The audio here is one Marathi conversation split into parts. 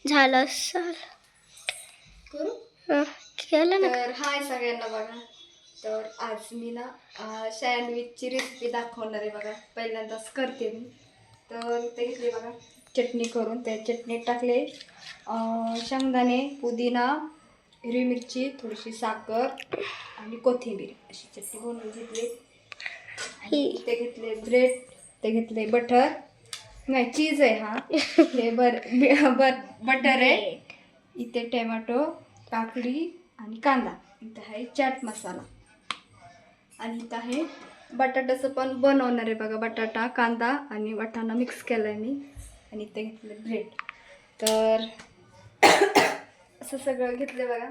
झालं सर केलं ना. तर हाय सगळ्यांना बघा. तर आज मी ना सँडविचची रेसिपी दाखवणार आहे बघा. पहिल्यांदाच करते मी. तर इथे घेतले बघा चटणी करून, त्या चटणीत टाकले शेंगदाणे, पुदिना, हिरवी मिरची, थोडीशी साखर आणि कोथिंबीर अशी चटणी बनवून घेतली. ते घेतले ब्रेड, ते घेतले बटर, नाही चीज आहे हा, हे बटर आहे. इथे टोमॅटो, काकडी आणि कांदा. इथं आहे चाट मसाला आणि इथं आहे बटाट्याचं पण बनवणार आहे बघा. बटाटा, कांदा आणि वाटाणा मिक्स केला आहे मी. आणि इथे घेतलं ब्रेड. तर असं सगळं घेतलं बघा.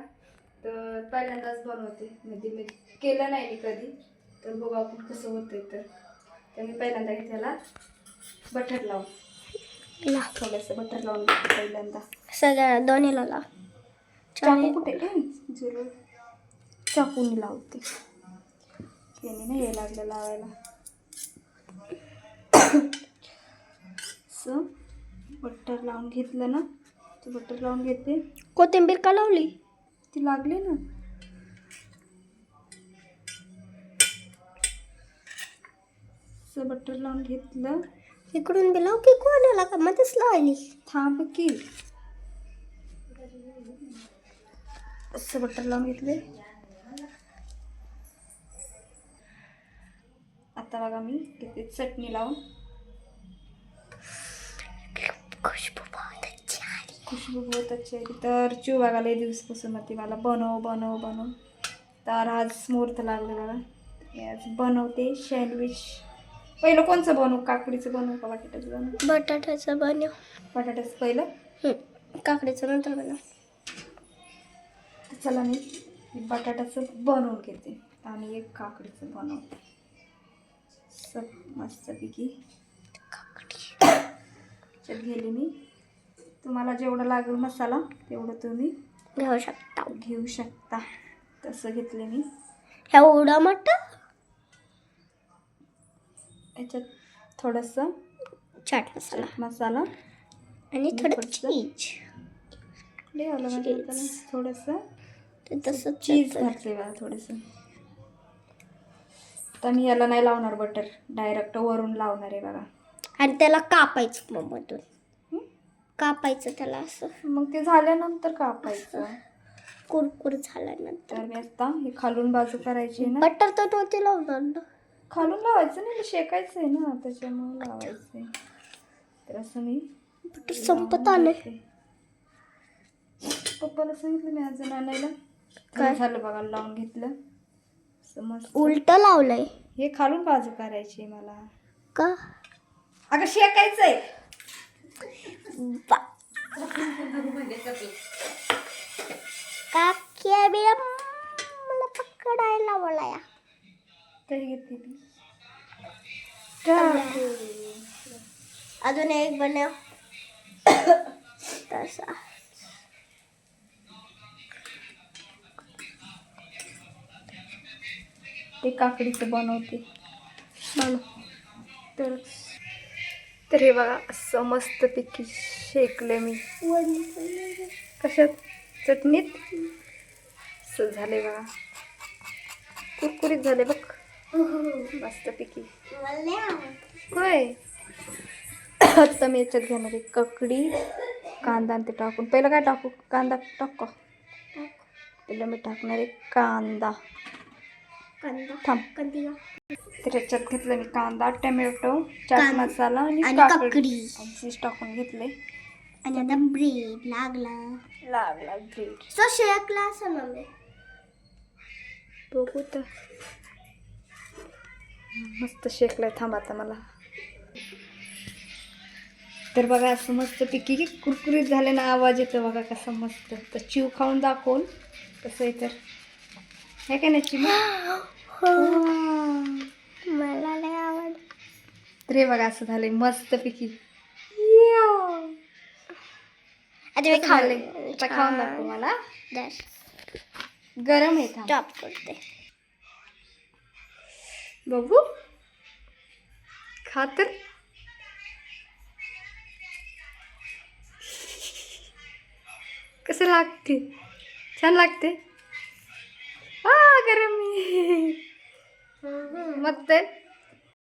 तर पहिल्यांदाच बनवते, म्हणजे मी केलं नाही मी कधी. तर बघू आपण कसं होतंय. तर मी पहिल्यांदा घेतलेला बटर लावून, थोडंसं बटर लावून घेते पहिल्यांदा. सगळ्या दोन्हीला लाव. चाकू कुठे जरूर चाकून लावते, त्याने नाही हे लागलं लावायला. असं बटर लावून घेतलं ना, ते बटर लावून घेते. कोथिंबीर का लावली? ती लागली ना. असं बटर लावून घेतलं. इकडून बी लाव की कोणाला का मध्येच लावली. थांब की. असं बटर लावून घेतले. आता बघा मी घेते चटणी लावून. खुशबू बहुत अच्छी आली. तर चिव बघा लय दिवसपासून ती मला बनव. तर आज मुहूर्त लागले बघा. मी आज बनवते सँडविच. पहिलं कोणचं बनवू? काकडीचं बनवू का बटाट्याचं बनवू? बटाट्याचं बनव. बटाट्याचं पहिलं, काकडीचं नंतर बनव. चला मी बटाट्याचं बनवून घेते आणि एक काकडीचं बनवते. सब मस्तपैकी त्याच्यात गेली मी. तुम्हाला जेवढं लागेल मसाला तेवढं तुम्ही घेऊ शकता. तसं घेतले मी. एवढं मोठं. याच्यात थोडंसं चाट मसाला आणि थोडं चीज. थोडंसं तसं चीज घातले बघा थोडंसं. तर मी याला नाही लावणार बटर, डायरेक्ट वरून लावणार आहे बघा. आणि त्याला कापायचं मग मधून कापायचं त्याला असं. मग ते झाल्यानंतर कापायचं, कुरकुर झाल्यानंतर. तर मी आता हे खालून बाजू करायची ना. बटर तर नव्हती लावणार ना. खालून लावायचं नाही, शेकायचं आहे ना, त्याच्यामुळे लावायचं आहे. तर असं मी बटर संपत आले. पप्पाला सांगितलं मी अजून आणायला. काय झालं बघा, लावून घेतलं. मस्त उलट लावलंय. हे खालून बाजू करायची मला. का? अगं शेकायचंय. काक्या बिया मला पकडायला बोलाया. तरी घेतली ती. अजून एक बनव. तसा ते काकडीचं बनवते. तर हे बघा असं मस्तपैकी शेकले मी. कशात? चटणीत. असं झाले बघा, कुरकुरीत झाले बघ मस्तपैकी. होय. आता मी याच्यात घेणार आहे काकडी, कांदा आणि ते टाकून. पहिलं काय टाकू? कांदा टाकू. पहिलं मी टाकणार आहे कांदा. तर याच्यात घेतलं मी कांदा, टोमॅटो, चाट मसाला आणि काकडी चीज टाकून घेतले. आणि आता ब्रेड लागला ब्रेड. सो शेकला असं मम्मी. बघू तर मस्त शेकलाय. थांब आता मला. तर बघा असं मस्त पिकी कुरकुरीत झाले ना, आवाज येतो बघा कसा मस्त. तर चिव खाऊन दाखवून कसं आहे. तर हे काय नाही चिव. मला नाही आवड. तर हे बघा असं झालंय मस्त पिकी. आता मी खाल्ले. खाऊन दाखव मला. गरम आहे. स्टॉप करते. बघू खा तर. कसं लागते छान लागते गरम मस्त आहे